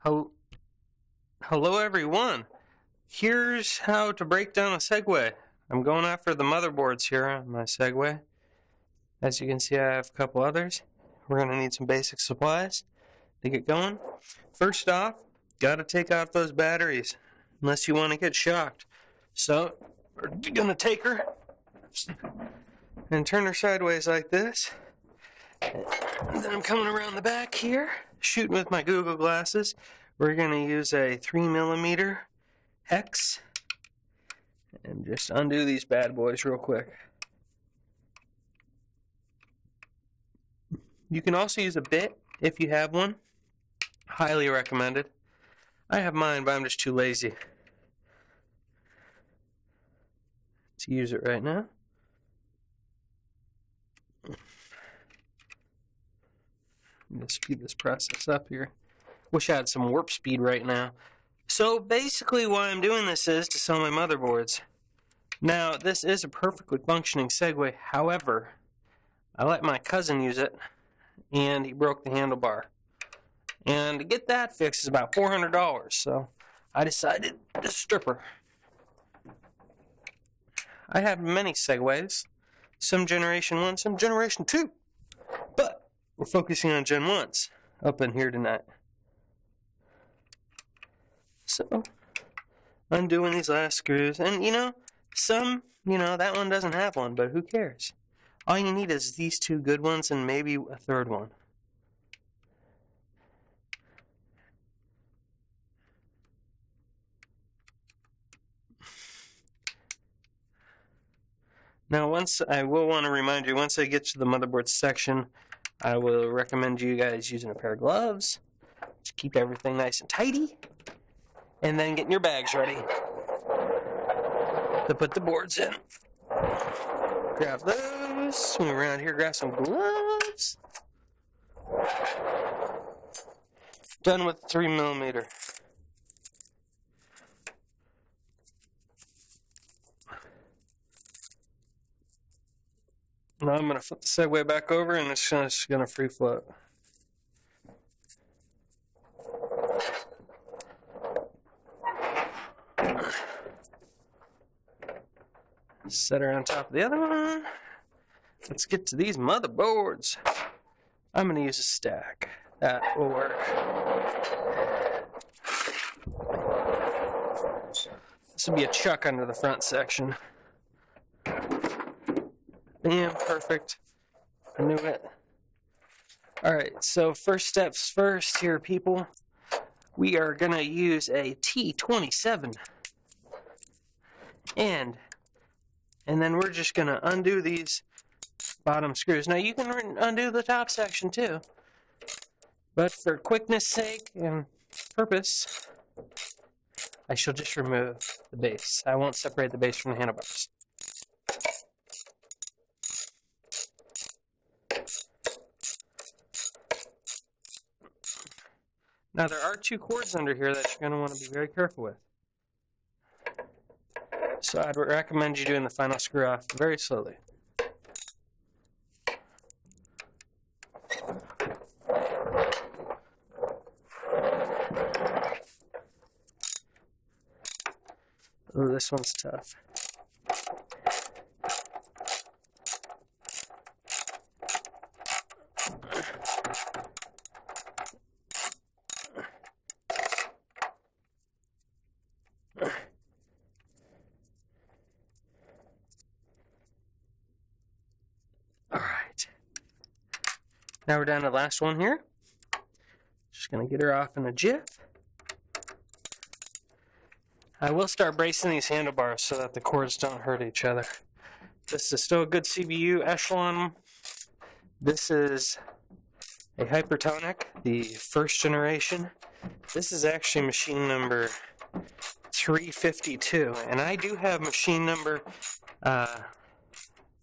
Hello everyone. Here's how to break down a Segway. I'm going after the motherboards here on my Segway. As you can see, I have a couple others. We're going to need some basic supplies to get going. First off, got to take out those batteries unless you want to get shocked. So, we're going to take her and turn her sideways like this. And then I'm coming around the back here, shooting with my Google glasses. We're going to use a 3mm hex and just undo these bad boys real quick. You can also use a bit if you have one. Highly recommended. I have mine, but I'm just too lazy to use it right now. I'm going to speed this process up here. Wish I had some warp speed right now. So basically why I'm doing this is to sell my motherboards. Now this is a perfectly functioning Segway, however, I let my cousin use it and he broke the handlebar. And to get that fixed is about $400, so I decided to strip her. I have many Segways, some Generation 1, some Generation 2, but we're focusing on Gen 1s up in here tonight. So, undoing these last screws, and that one doesn't have one, but who cares? All you need is these two good ones and maybe a third one. Now, I will want to remind you, once I get to the motherboard section, I will recommend you guys using a pair of gloves to keep everything nice and tidy, and then getting your bags ready to put the boards in. Grab those, swing around here, grab some gloves. Done with 3mm. Now I'm going to flip the Segway back over and it's just going to free float. Set her on top of the other one. Let's get to these motherboards. I'm going to use a stack. That will work. This will be a chuck under the front section. Bam, perfect. I knew it. Alright, so first steps first here, people. We are going to use a T27 end. And then we're just going to undo these bottom screws. Now you can undo the top section too. But for quickness sake and purpose, I shall just remove the base. I won't separate the base from the handlebars. Now there are two cords under here that you're going to want to be very careful with. So I'd recommend you doing the final screw off very slowly. Oh, this one's tough. Now we're down to the last one here. Just going to get her off in a jiff. I will start bracing these handlebars so that the cords don't hurt each other. This is still a good CBU echelon. This is a Hypertonic, the first generation. This is actually machine number 352, and I do have machine number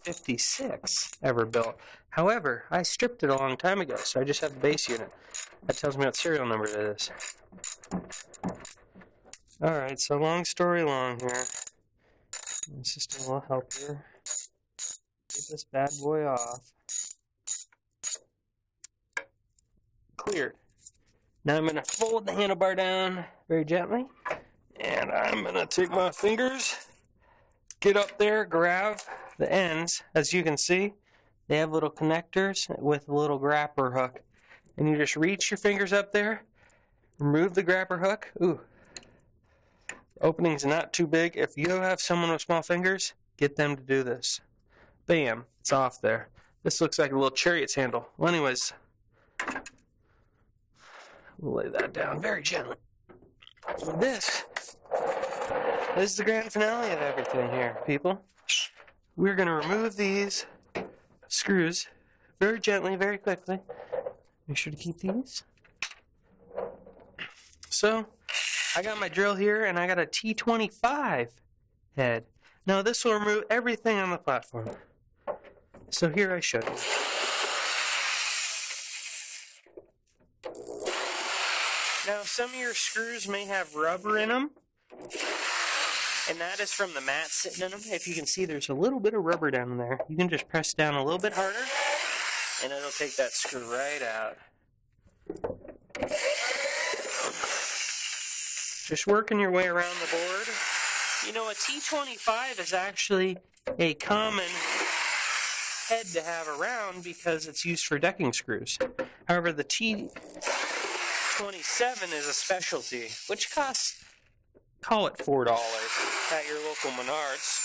56 ever built. However, I stripped it a long time ago, so I just have the base unit. That tells me what serial number it is. Alright, so long story long here. My system will help here. Get this bad boy off. Cleared. Now I'm going to fold the handlebar down very gently. And I'm going to take my fingers, get up there, grab the ends. As you can see, they have little connectors with a little grapper hook. And you just reach your fingers up there, remove the grapper hook. Ooh, the opening's not too big. If you have someone with small fingers, get them to do this. Bam, it's off there. This looks like a little chariot's handle. Well, anyways, we'll lay that down very gently. This is the grand finale of everything here, people. We're going to remove these screws very gently, very quickly. Make sure to keep these. So, I got my drill here, and I got a T25 head. Now, this will remove everything on the platform. So here I show you. Now, some of your screws may have rubber in them, and that is from the mat sitting in them. If you can see, there's a little bit of rubber down there. You can just press down a little bit harder, and it'll take that screw right out. Just working your way around the board. You know, a T25 is actually a common head to have around because it's used for decking screws. However, the T27 is a specialty, which costs, call it $4 at your local Menards.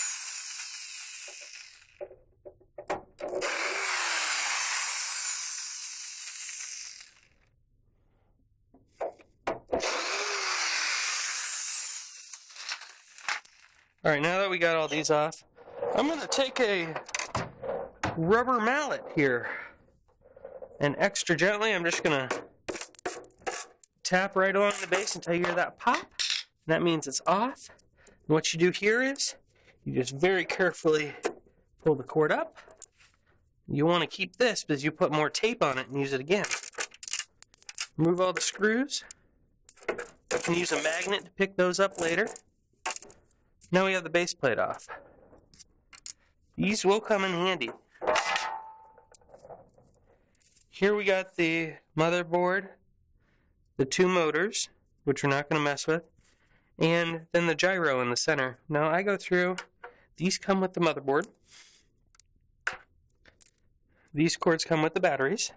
Alright, now that we got all these off, I'm going to take a rubber mallet here. And extra gently, I'm just going to tap right along the base until you hear that pop. That means it's off. And what you do here is, you just very carefully pull the cord up. You want to keep this because you put more tape on it and use it again. Remove all the screws. You can use a magnet to pick those up later. Now we have the base plate off. These will come in handy. Here we got the motherboard, the two motors, which we're not going to mess with, and then the gyro in the center. Now I go through, these come with the motherboard. These cords come with the batteries.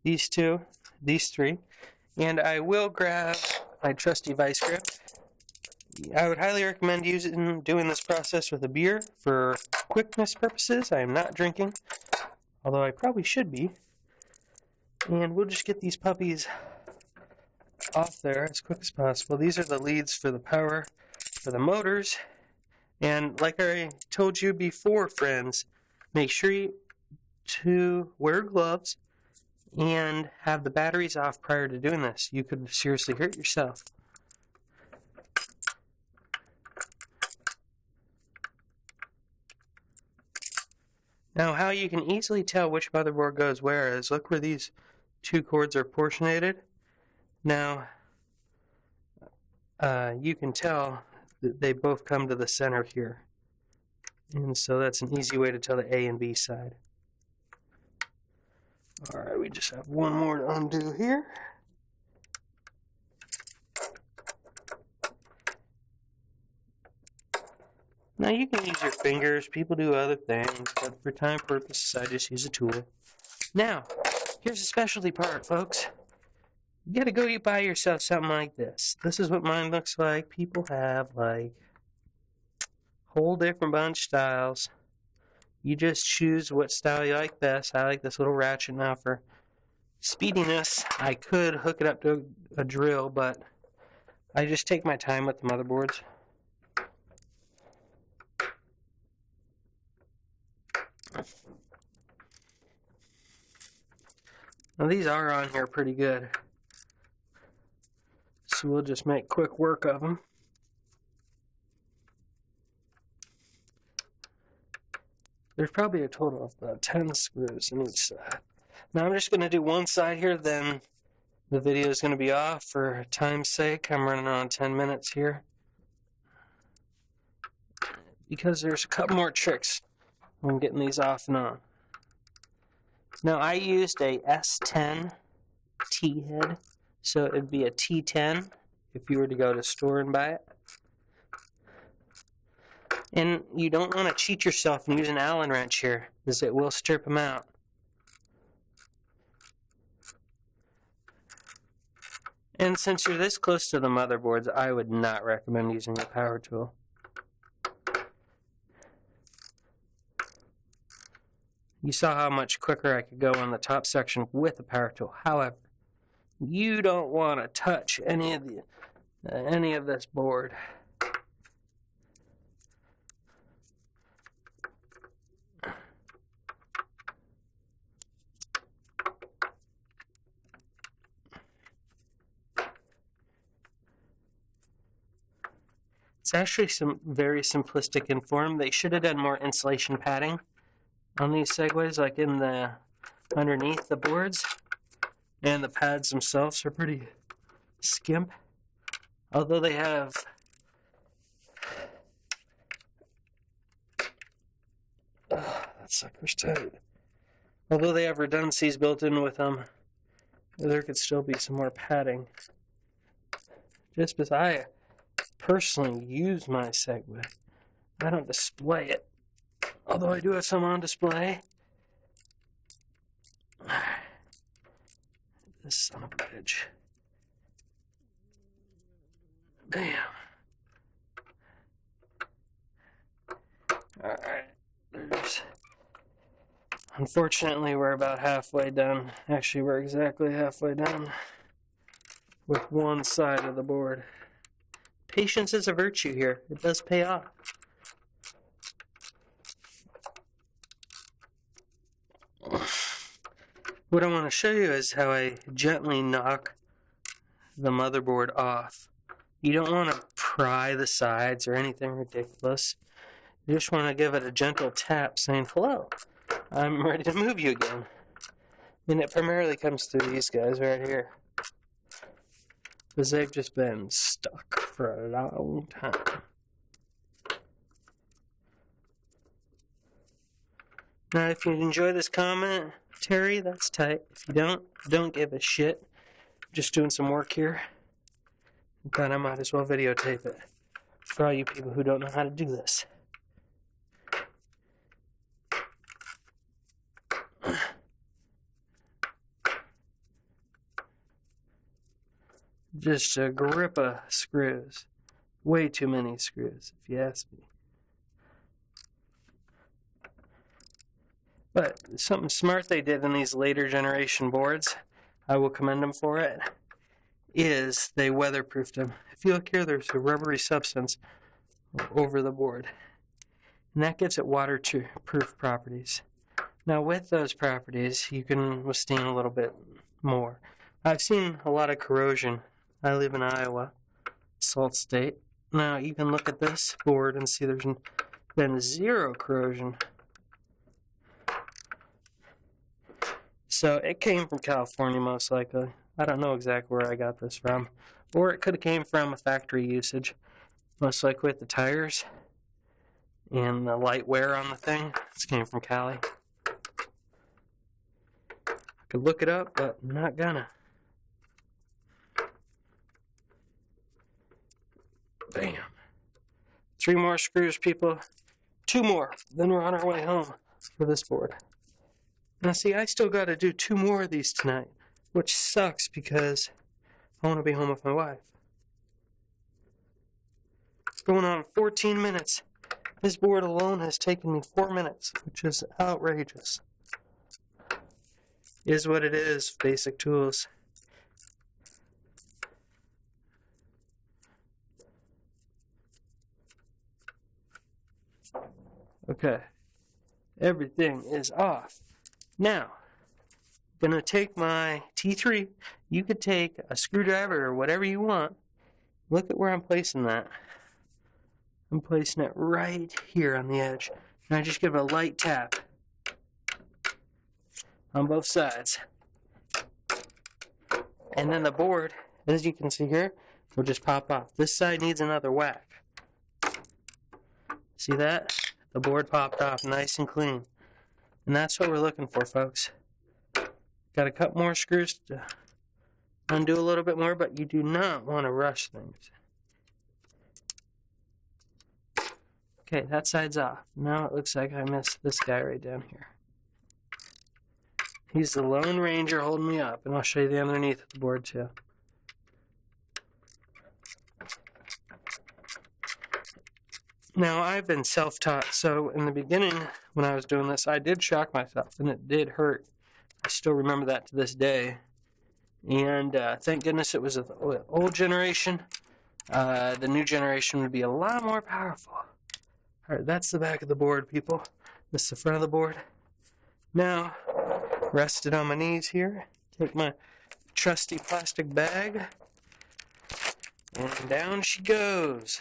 These two, these three. And I will grab my trusty vice grip. I would highly recommend doing this process with a beer for quickness purposes. I am not drinking, although I probably should be. And we'll just get these puppies off there as quick as possible. These are the leads for the power for the motors. And like I told you before, friends, make sure to wear gloves and have the batteries off prior to doing this. You could seriously hurt yourself. Now, how you can easily tell which motherboard goes where is, look where these two cords are portionated. Now, you can tell that they both come to the center here. And so that's an easy way to tell the A and B side. Alright, we just have one more to undo here. Now you can use your fingers, people do other things, but for time purposes I just use a tool. Now, here's the specialty part, folks. You gotta go buy yourself something like this. This is what mine looks like. People have like whole different bunch of styles. You just choose what style you like best. I like this little ratchet. Now for speediness, I could hook it up to a drill, but I just take my time with the motherboards. Now these are on here pretty good, so we'll just make quick work of them. There's probably a total of about 10 screws in each side. Now I'm just going to do one side here, then the video is going to be off for time's sake. I'm running on 10 minutes here, because there's a couple more tricks when getting these off and on. Now I used a S10 T-head, So it'd be a T10 if you were to go to the store and buy it. And you don't want to cheat yourself and use an Allen wrench here, because it will strip them out. And since you're this close to the motherboards, I would not recommend using a power tool. You saw how much quicker I could go on the top section with a power tool. However, you don't want to touch any of this board. It's actually very simplistic in form. They should have done more insulation padding on these Segways, like in the underneath the boards, and the pads themselves are pretty skimp. Although they have that sucker's tight. Although they have redundancies built in with them, there could still be some more padding. Just because I personally use my Segway, I don't display it. Although I do have some on display. This son of a bitch. Bam. Alright. Unfortunately, we're about halfway done. Actually, we're exactly halfway done with one side of the board. Patience is a virtue here. It does pay off. What I want to show you is how I gently knock the motherboard off. You don't want to pry the sides or anything ridiculous. You just want to give it a gentle tap saying, hello, I'm ready to move you again. And it primarily comes through these guys right here, because they've just been stuck for a long time. Now, if you enjoy this comment, Terry, that's tight. If you don't give a shit. Just doing some work here. Thought I might as well videotape it for all you people who don't know how to do this. Just a grip of screws. Way too many screws, if you ask me. But something smart they did in these later generation boards, I will commend them for it, is they weatherproofed them. If you look here, there's a rubbery substance over the board. And that gives it waterproof properties. Now with those properties, you can withstand a little bit more. I've seen a lot of corrosion. I live in Iowa, salt state. Now you can look at this board and see there's been zero corrosion. So it came from California most likely. I don't know exactly where I got this from. Or it could have came from a factory usage. Most likely with the tires and the light wear on the thing. This came from Cali. I could look it up, but I'm not gonna. Bam. 3 more screws, people. 2 more. Then we're on our way home for this board. Now see, I still got to do 2 more of these tonight, which sucks because I want to be home with my wife. It's going on 14 minutes. This board alone has taken me 4 minutes, which is outrageous. Is what it is, basic tools. Okay, everything is off. Now, I'm going to take my T3. You could take a screwdriver or whatever you want. Look at where I'm placing that. I'm placing it right here on the edge. And I just give it a light tap on both sides. And then the board, as you can see here, will just pop off. This side needs another whack. See that? The board popped off nice and clean. And that's what we're looking for, folks. Got a couple more screws undo a little bit more, but you do not want to rush things. Okay, that side's off. Now it looks like I missed this guy right down here. He's the Lone Ranger holding me up, and I'll show you the underneath of the board too. Now, I've been self-taught, so in the beginning, when I was doing this, I did shock myself, and it did hurt. I still remember that to this day. And thank goodness it was an old generation. The new generation would be a lot more powerful. Alright, that's the back of the board, people. This is the front of the board. Now, rested on my knees here. Take my trusty plastic bag. And down she goes.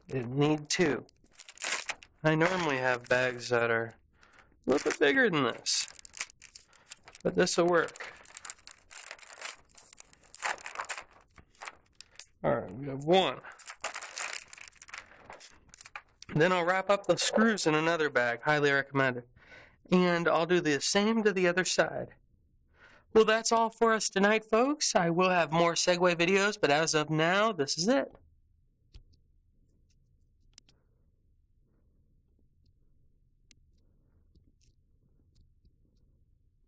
Didn't need two. I normally have bags that are a little bit bigger than this, but this will work. Alright, we have one. Then I'll wrap up the screws in another bag, highly recommended. And I'll do the same to the other side. Well, that's all for us tonight, folks. I will have more Segway videos, but as of now, this is it.